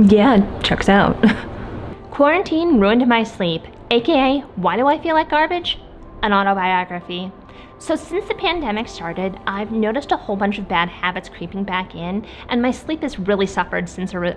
Yeah, checks out. Quarantine ruined my sleep, aka Why Do I Feel Like Garbage? An autobiography. So since the pandemic started, I've noticed a whole bunch of bad habits creeping back in, and my sleep has really suffered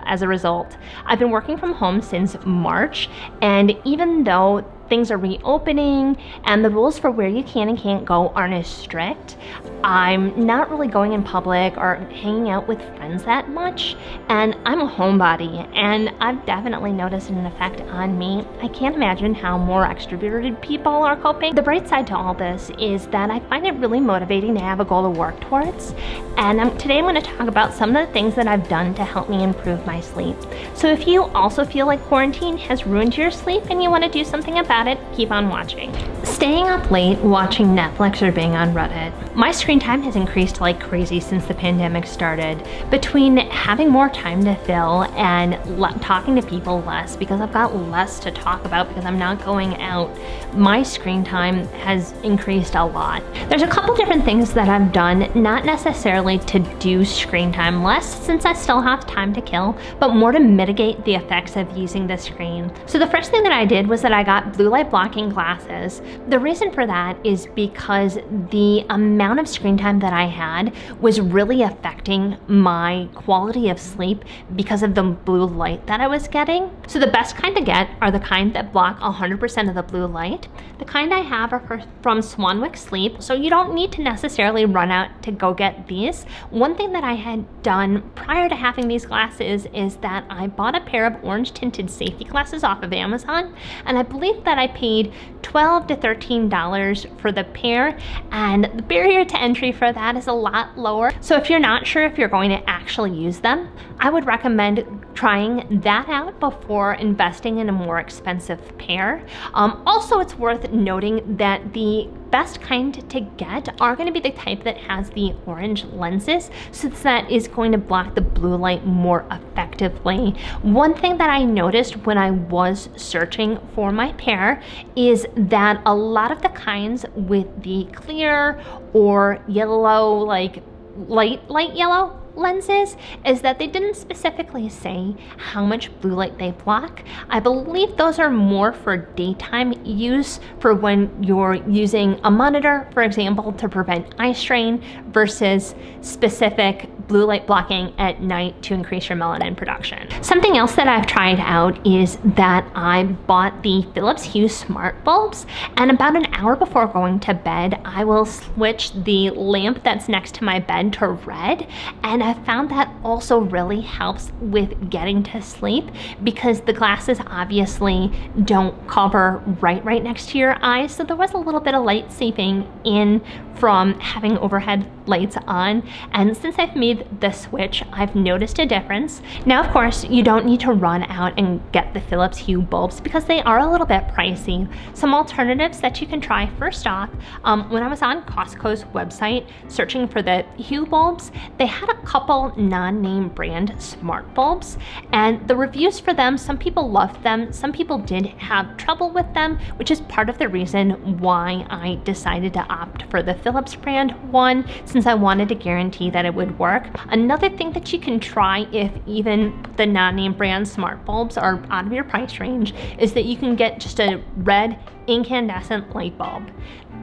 as a result. I've been working from home since March, and even though things are reopening and the rules for where you can and can't go aren't as strict, I'm not really going in public or hanging out with friends that much, and I'm a homebody, and I've definitely noticed an effect on me. I can't imagine how more extroverted people are coping. The bright side to all this is that I find it really motivating to have a goal to work towards, and today I'm going to talk about some of the things that I've done to help me improve my sleep. So if you also feel like quarantine has ruined your sleep and you want to do something about it, keep on watching. Staying up late watching Netflix or being on Reddit. My screen time has increased like crazy since the pandemic started. Between having more time to fill and talking to people less because I've got less to talk about because I'm not going out, my screen time has increased a lot. There's a couple different things that I've done, not necessarily to do screen time less since I still have time to kill, but more to mitigate the effects of using the screen. So the first thing that I did was that I got blue light blocking glasses. The reason for that is because the amount of screen time that I had was really affecting my quality of sleep because of the blue light that I was getting. So the best kind to get are the kind that block 100% of the blue light. The kind I have are from Swanwick Sleep, so you don't need to necessarily run out to go get these. One thing that I had done prior to having these glasses is that I bought a pair of orange tinted safety glasses off of Amazon, and I believe that I paid $12 to $13 for the pair, and the barrier to entry for that is a lot lower. So if you're not sure if you're going to actually use them, I would recommend trying that out before investing in a more expensive pair. Also, it's worth noting that the best kind to get are going to be the type that has the orange lenses, since that is going to block the blue light more effectively. One thing that I noticed when I was searching for my pair is that a lot of the kinds with the clear or yellow, like light yellow lenses, is that they didn't specifically say how much blue light they block. I believe those are more for daytime use, for when you're using a monitor, for example, to prevent eye strain, versus specific blue light blocking at night to increase your melanin production. Something else that I've tried out is that I bought the Philips Hue smart bulbs, and about an hour before going to bed, I will switch the lamp that's next to my bed to red, and I found that also really helps with getting to sleep because the glasses obviously don't cover right next to your eyes, so there was a little bit of light seeping in from having overhead lights on, and since I've made the switch, I've noticed a difference. Now, of course, you don't need to run out and get the Philips Hue bulbs because they are a little bit pricey. Some alternatives that you can try: first off, when I was on Costco's website searching for the Hue bulbs, they had a couple non-name brand smart bulbs, and the reviews for them, some people loved them, some people did have trouble with them, which is part of the reason why I decided to opt for the Philips brand one, since I wanted to guarantee that it would work. Another thing that you can try if even the non-name brand smart bulbs are out of your price range is that you can get just a red incandescent light bulb.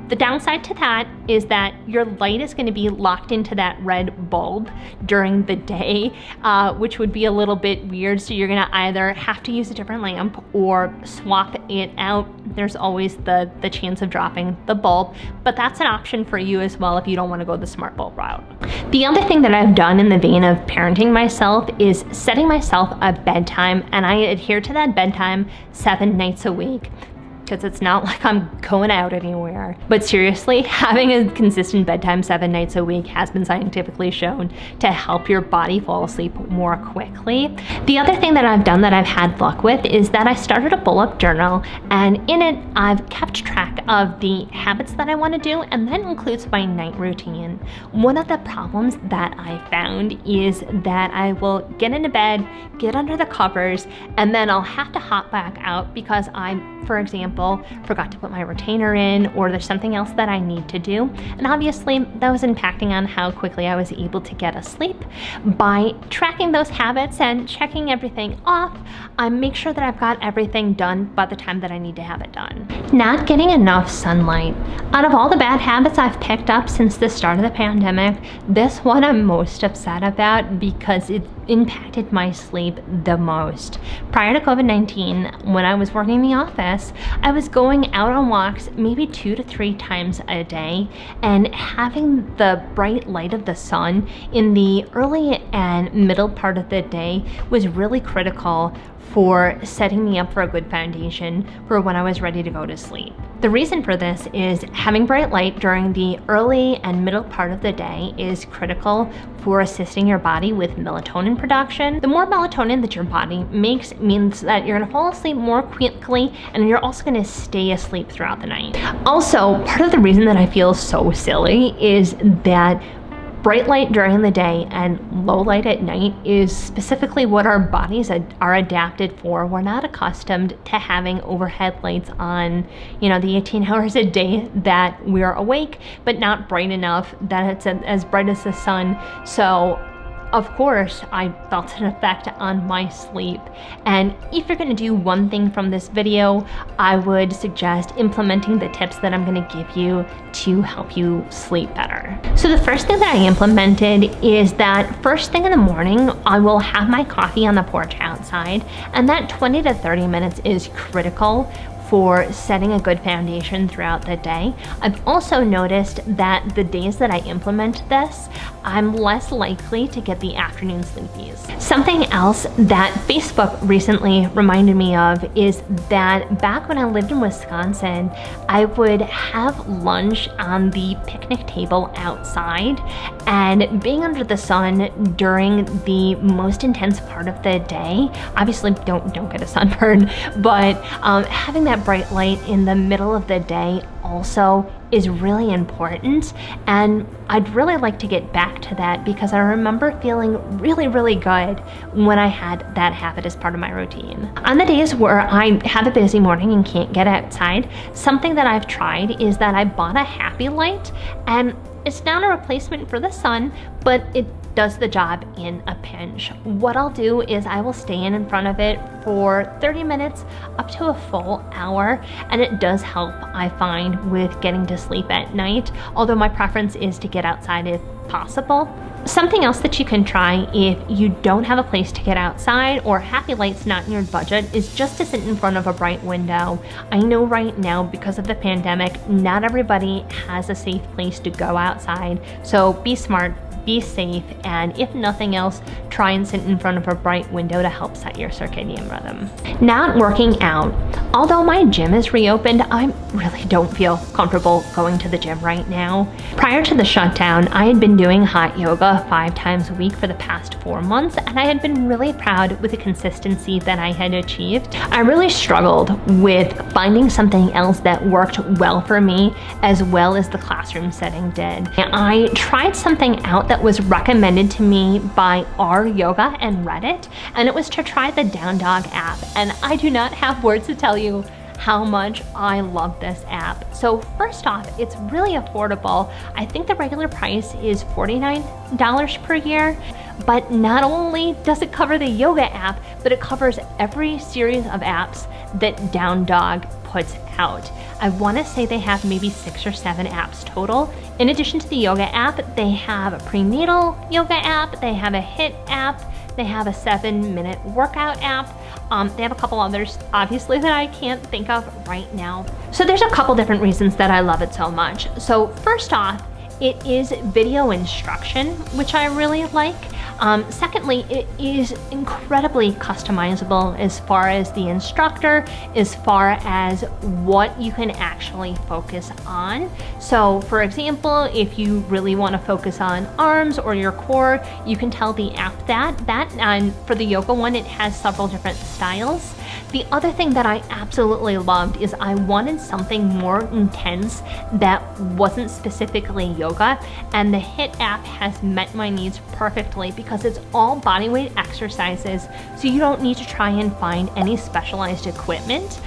The downside to that is that your light is going to be locked into that red bulb during the day, which would be a little bit weird. So you're going to either have to use a different lamp or swap it out. There's always the chance of dropping the bulb, but that's an option for you as well if you don't want to go the smart bulb route. The other thing that I've done in the vein of parenting myself is setting myself a bedtime, and I adhere to that bedtime 7 nights a week, because it's not like I'm going out anywhere. But seriously, having a consistent bedtime 7 nights a week has been scientifically shown to help your body fall asleep more quickly. The other thing that I've done that I've had luck with is that I started a bullet journal, and in it I've kept track of the habits that I want to do, and that includes my night routine. One of the problems that I found is that I will get into bed, get under the covers, and then I'll have to hop back out because I'm, for example, example, forgot to put my retainer in, or there's something else that I need to do. And obviously that was impacting on how quickly I was able to get asleep. By tracking those habits and checking everything off, I make sure that I've got everything done by the time that I need to have it done. Not getting enough sunlight. Out of all the bad habits I've picked up since the start of the pandemic, this one I'm most upset about because it impacted my sleep the most. Prior to COVID-19, when I was working in the office, I was going out on walks maybe 2 to 3 times a day, and having the bright light of the sun in the early and middle part of the day was really critical for setting me up for a good foundation for when I was ready to go to sleep. The reason for this is having bright light during the early and middle part of the day is critical for assisting your body with melatonin production. The more melatonin that your body makes means that you're gonna fall asleep more quickly, and you're also gonna stay asleep throughout the night. Also, part of the reason that I feel so silly is that bright light during the day and low light at night is specifically what our bodies are adapted for. We're not accustomed to having overhead lights on, the 18 hours a day that we're awake, but not bright enough that it's as bright as the sun. So of course, I felt an effect on my sleep. And if you're gonna do one thing from this video, I would suggest implementing the tips that I'm gonna give you to help you sleep better. So the first thing that I implemented is that first thing in the morning, I will have my coffee on the porch outside, and that 20 to 30 minutes is critical for setting a good foundation throughout the day. I've also noticed that the days that I implement this, I'm less likely to get the afternoon sleepies. Something else that Facebook recently reminded me of is that back when I lived in Wisconsin, I would have lunch on the picnic table outside, and being under the sun during the most intense part of the day, obviously don't get a sunburn, but having that bright light in the middle of the day also is really important, and I'd really like to get back to that because I remember feeling really good when I had that habit as part of my routine. On the days where I have a busy morning and can't get outside, something that I've tried is that I bought a happy light, and it's not a replacement for the sun, but it does the job in a pinch. What I'll do is I will stay in front of it for 30 minutes up to a full hour, and it does help, I find, with getting to sleep at night, although my preference is to get outside if possible. Something else that you can try if you don't have a place to get outside or happy light's not in your budget is just to sit in front of a bright window. I know right now, because of the pandemic, not everybody has a safe place to go outside, so be smart, be safe, and if nothing else, try and sit in front of a bright window to help set your circadian rhythm. Not working out. Although my gym is reopened, I really don't feel comfortable going to the gym right now. Prior to the shutdown, I had been doing hot yoga 5 times a week for the past 4 months, and I had been really proud with the consistency that I had achieved. I really struggled with finding something else that worked well for me as well as the classroom setting did. I tried something out that was recommended to me by R Yoga and Reddit, and it was to try the Down Dog app, and I do not have words to tell you how much I love this app. So first off, it's really affordable. I think the regular price is $49 per year, but not only does it cover the yoga app, but it covers every series of apps that Down Dog puts out. I want to say they have maybe 6 or 7 apps total. In addition to the yoga app, they have a prenatal yoga app, they have a HIIT app, they have a 7-minute workout app. They have a couple others, obviously, that I can't think of right now. So there's a couple different reasons that I love it so much. So first off, it is video instruction, which I really like. Secondly, it is incredibly customizable as far as the instructor, as far as what you can actually focus on. So for example, if you really want to focus on arms or your core, you can tell the app that. And for the yoga one, it has several different styles. The other thing that I absolutely loved is I wanted something more intense that wasn't specifically yoga, and the HIIT app has met my needs perfectly because it's all bodyweight exercises, so you don't need to try and find any specialized equipment.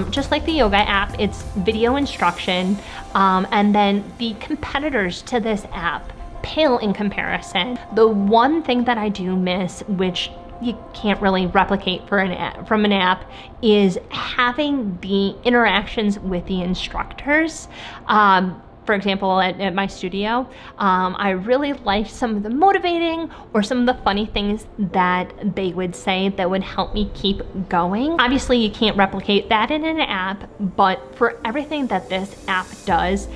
Just like the yoga app, it's video instruction, and then the competitors to this app pale in comparison. The one thing that I do miss, which you can't really replicate from an app, is having the interactions with the instructors. For example, at my studio, I really liked some of the motivating or some of the funny things that they would say that would help me keep going. Obviously, you can't replicate that in an app, but for everything that this app does,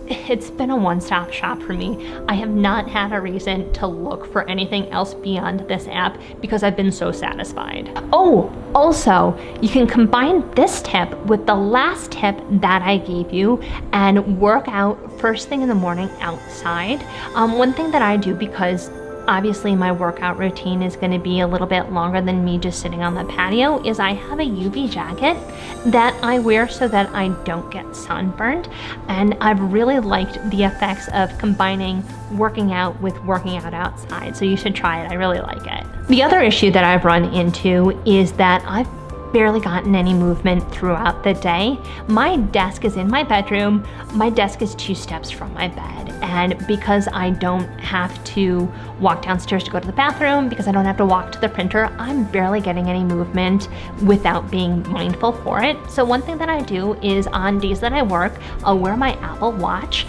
it's been a one-stop shop for me. I have not had a reason to look for anything else beyond this app because I've been so satisfied. Oh, also, you can combine this tip with the last tip that I gave you and work out first thing in the morning outside. One thing that I do, because obviously my workout routine is going to be a little bit longer than me just sitting on the patio, is I have a UV jacket that I wear so that I don't get sunburned, and I've really liked the effects of combining working out with working out outside, so you should try it. I really like it. The other issue that I've run into is that I've barely gotten any movement throughout the day. My desk is in my bedroom. My desk is 2 steps from my bed. And because I don't have to walk downstairs to go to the bathroom, because I don't have to walk to the printer, I'm barely getting any movement without being mindful for it. So one thing that I do is on days that I work, I'll wear my Apple Watch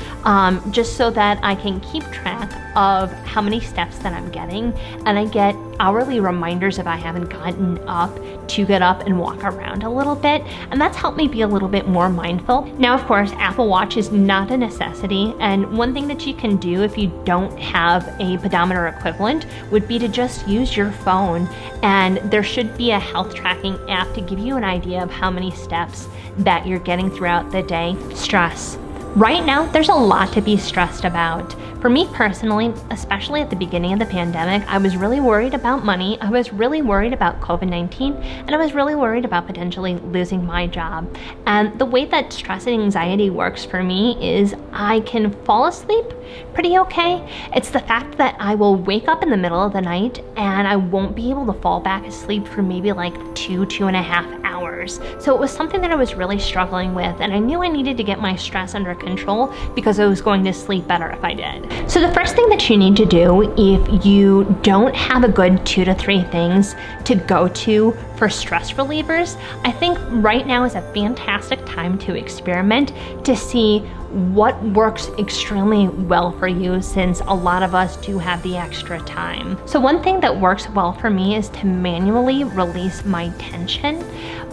just so that I can keep track of how many steps that I'm getting. And I get hourly reminders if I haven't gotten up to get up and walk around a little bit, and that's helped me be a little bit more mindful. Now, of course, Apple Watch is not a necessity, and one thing that you can do if you don't have a pedometer equivalent would be to just use your phone, and there should be a health tracking app to give you an idea of how many steps that you're getting throughout the day. Stress. Right now, there's a lot to be stressed about. For me personally, especially at the beginning of the pandemic, I was really worried about money, I was really worried about COVID-19, and I was really worried about potentially losing my job. And the way that stress and anxiety works for me is I can fall asleep pretty okay. It's the fact that I will wake up in the middle of the night and I won't be able to fall back asleep for maybe like 2.5 hours. So it was something that I was really struggling with, and I knew I needed to get my stress under control because I was going to sleep better if I did. So the first thing that you need to do if you don't have a good 2 to 3 things to go to for stress relievers, I think right now is a fantastic time to experiment to see what works extremely well for you, since a lot of us do have the extra time. So one thing that works well for me is to manually release my tension.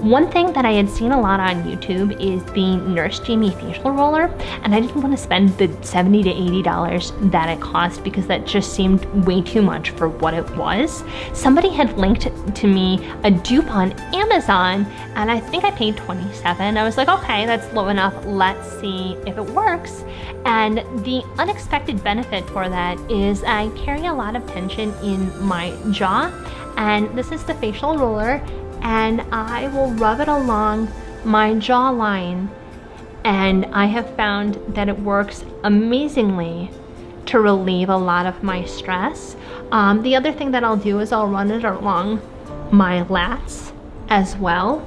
One thing that I had seen a lot on YouTube is the Nurse Jamie facial roller, and I didn't want to spend the $70 to $80 that it cost because that just seemed way too much for what it was. Somebody had linked to me a dupe on Amazon, and I think I paid $27. I was like, okay, that's low enough. Let's see if it works. And the unexpected benefit for that is I carry a lot of tension in my jaw, and this is the facial roller, and I will rub it along my jawline, and I have found that it works amazingly to relieve a lot of my stress. The other thing that I'll do is I'll run it along my lats as well,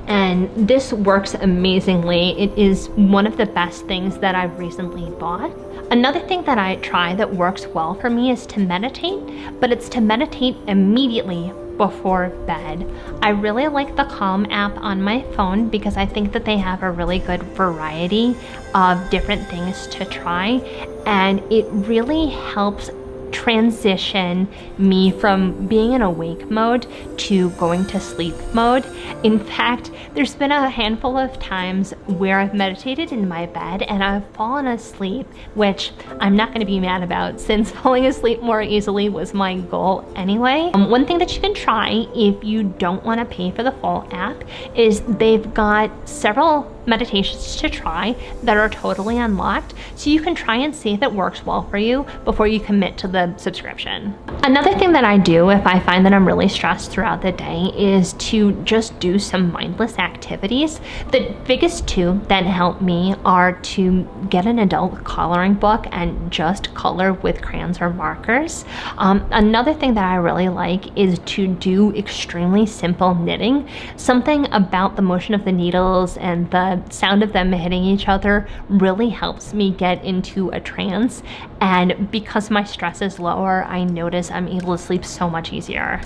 and this works amazingly. It is one of the best things that I've recently bought. Another thing that I try that works well for me is to meditate, but it's to meditate immediately before bed. I really like the Calm app on my phone because I think that they have a really good variety of different things to try, and it really helps transition me from being in awake mode to going to sleep mode. In fact, there's been a handful of times where I've meditated in my bed and I've fallen asleep, which I'm not going to be mad about since falling asleep more easily was my goal anyway. One thing that you can try if you don't want to pay for the full app is they've got several meditations to try that are totally unlocked, so you can try and see if it works well for you before you commit to the subscription. Another thing that I do if I find that I'm really stressed throughout the day is to just do some mindless activities. The biggest two that help me are to get an adult coloring book and just color with crayons or markers. Another thing that I really like is to do extremely simple knitting. Something about the motion of the needles and the sound of them hitting each other really helps me get into a trance, and because my stress is lower, I notice I'm able to sleep so much easier.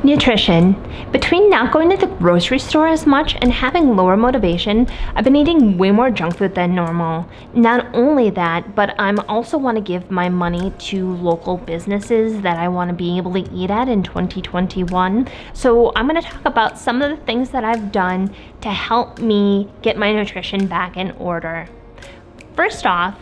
Nutrition. Between not going to the grocery store as much and having lower motivation, I've been eating way more junk food than normal. Not only that, but I'm also want to give my money to local businesses that I want to be able to eat at in 2021. So I'm going to talk about some of the things that I've done to help me get my nutrition back in order. First off,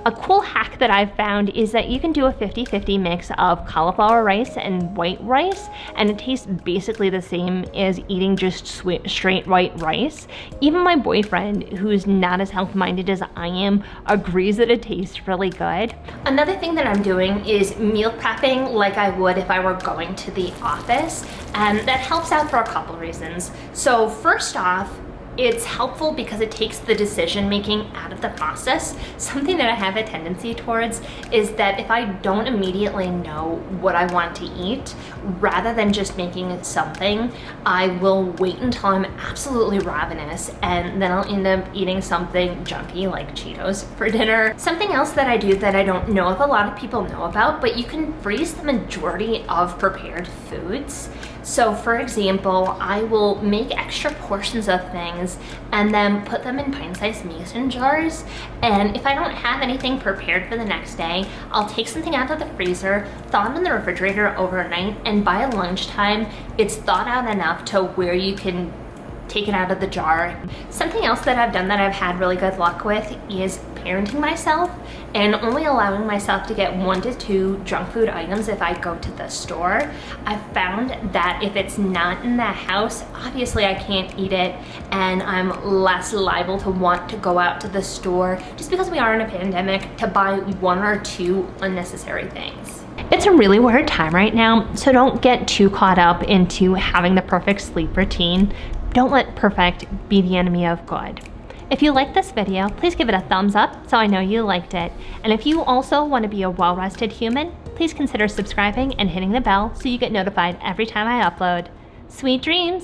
a cool hack that I've found is that you can do a 50-50 mix of cauliflower rice and white rice, and it tastes basically the same as eating just straight white rice. Even my boyfriend, who's not as health-minded as I am, agrees that it tastes really good. Another thing that I'm doing is meal prepping like I would if I were going to the office, and that helps out for a couple reasons. So first off, it's helpful because it takes the decision making out of the process. Something that I have a tendency towards is that if I don't immediately know what I want to eat, rather than just making something, I will wait until I'm absolutely ravenous, and then I'll end up eating something junky like Cheetos for dinner. Something else that I do that I don't know if a lot of people know about, but you can freeze the majority of prepared foods. So for example, I will make extra portions of things and then put them in pint-sized mason jars. And if I don't have anything prepared for the next day, I'll take something out of the freezer, thaw it in the refrigerator overnight, and by lunchtime, it's thawed out enough to where you can take it out of the jar. Something else that I've done that I've had really good luck with is parenting myself and only allowing myself to get 1 to 2 junk food items if I go to the store. I've found that if it's not in the house, obviously I can't eat it, and I'm less liable to want to go out to the store, just because we are in a pandemic, to buy 1 or 2 unnecessary things. It's a really weird time right now, so don't get too caught up into having the perfect sleep routine. Don't let perfect be the enemy of good. If you liked this video, please give it a thumbs up so I know you liked it. And if you also want to be a well-rested human, please consider subscribing and hitting the bell so you get notified every time I upload. Sweet dreams!